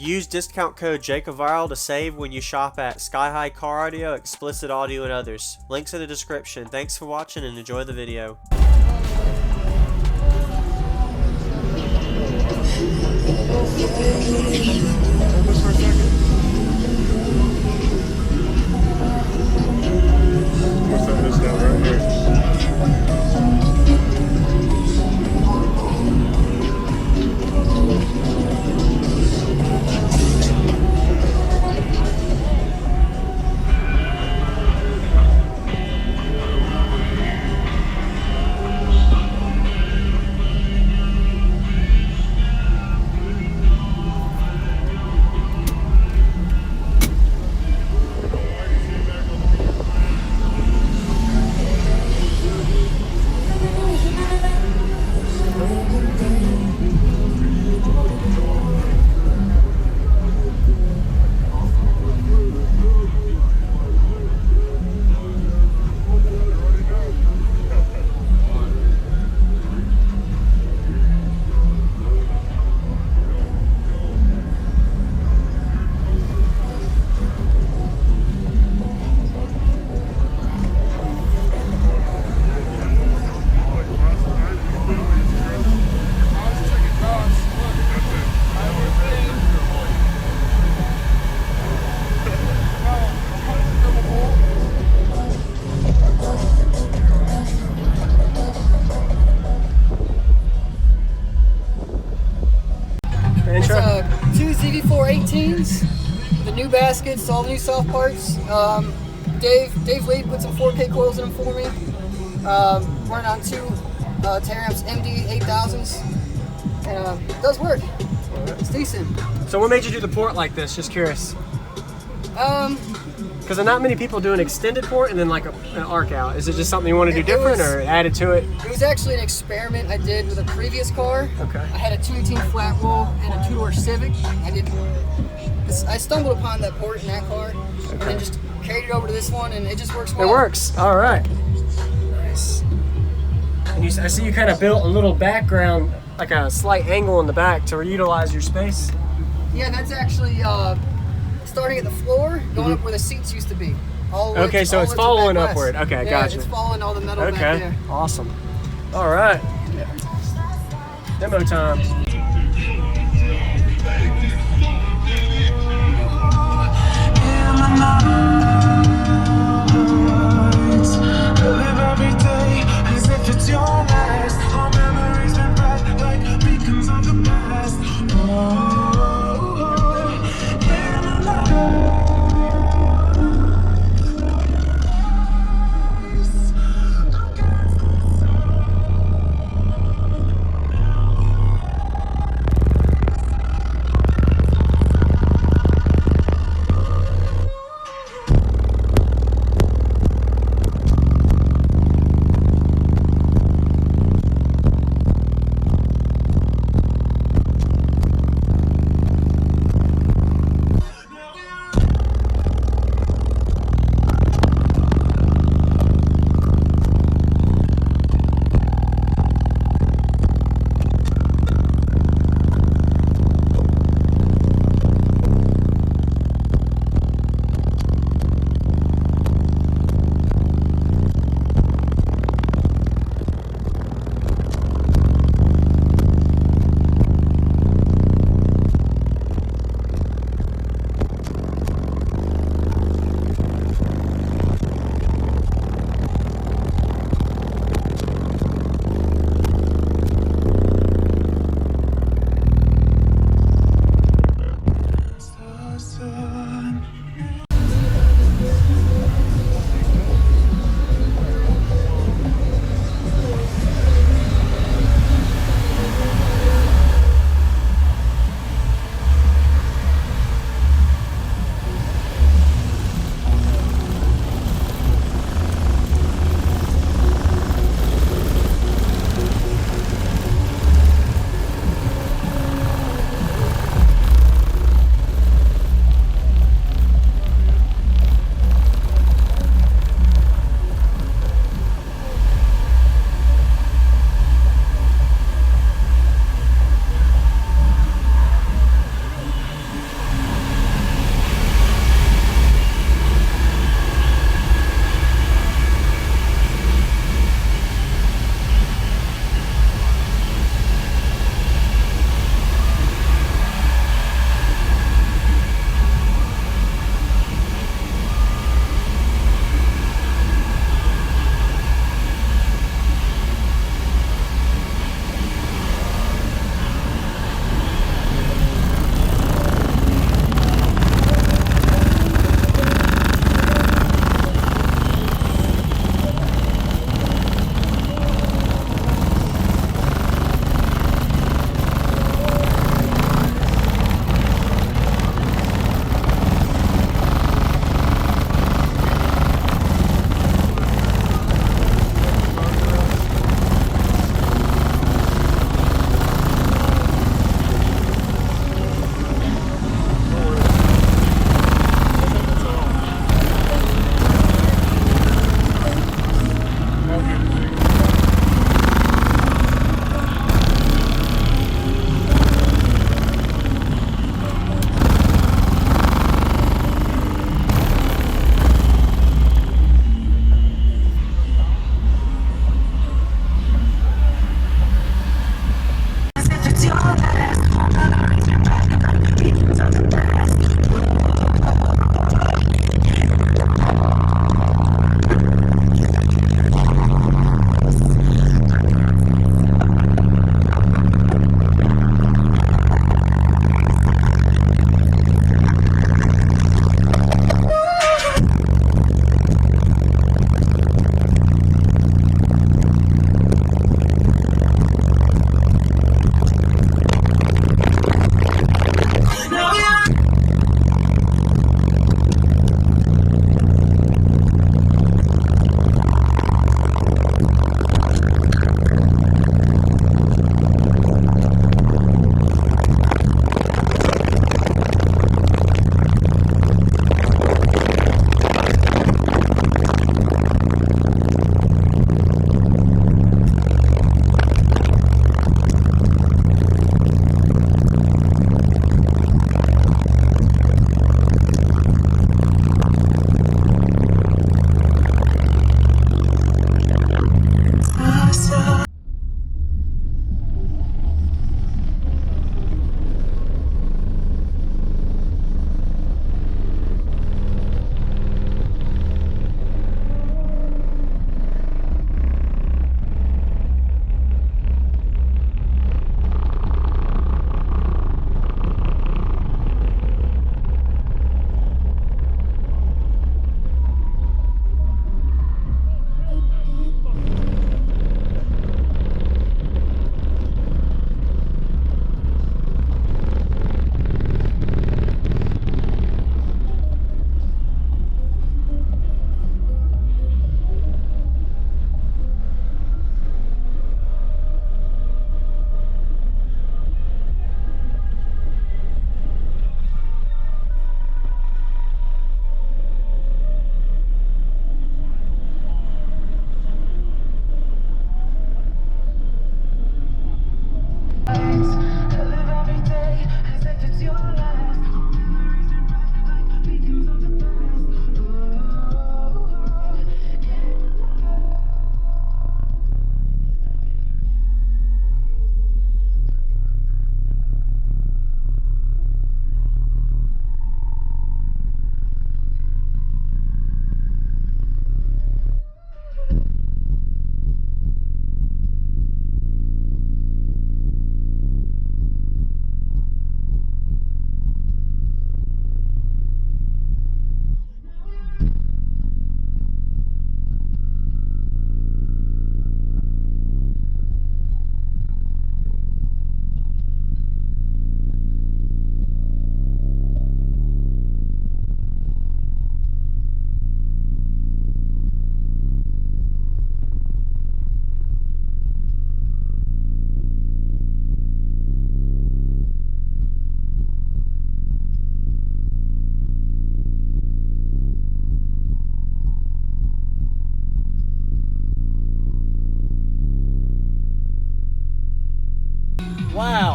Use discount code JACOVIRAL to save when you shop at Sky High Car Audio, Explicit Audio, and others. Links in the description. Thanks for watching and enjoy the video. It's two ZV418s, the new baskets, all the new soft parts. Dave Lee put some 4K coils in them for me. Running on two Teramps MD 8000s, and it does work. It's decent. So what made you do the port like this? Just curious. Because not many people do an extended port and then like an arc out. Is it just something you want to do different, or added to it? It was actually an experiment I did with a previous car. Okay. I had a 218 flat roll and a two-door Civic. I stumbled upon that port in that car, and then just carried it over to this one, and it just works well. It works. All right. Nice. And I see you kind of built a little background, like a slight angle in the back to utilize your space. Yeah, that's actually starting at the floor, going up where the seats used to be. Okay, so it's following upward. Okay, yeah, gotcha. It's following all the metal back there. Awesome. All right. Demo time.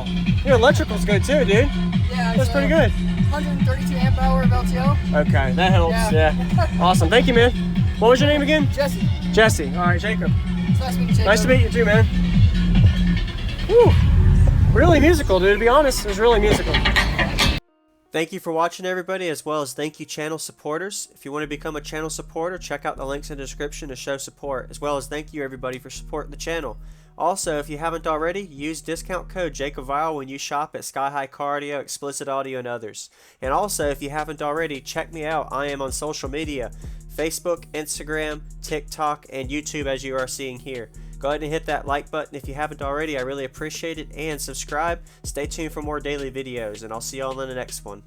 Wow. Your electrical's good too, dude. Yeah, That's pretty good. 132 amp hour of LTO. Okay, that helps. Yeah. Awesome. Thank you, man. What was your name again? Jesse. Jesse. All right, Jacob. It's nice to meet you, Jacob. Nice to meet you too, man. Whew. Really musical, dude. To be honest, it was really musical. Thank you for watching, everybody, as well as thank you channel supporters. If you want to become a channel supporter, check out the links in the description to show support, as well as thank you everybody for supporting the channel. Also, if you haven't already, use discount code JacobVile when you shop at Sky High Cardio, Explicit Audio, and others. And also, if you haven't already, check me out. I am on social media, Facebook, Instagram, TikTok, and YouTube, as you are seeing here. Go ahead and hit that like button if you haven't already. I really appreciate it. And subscribe. Stay tuned for more daily videos, and I'll see y'all in the next one.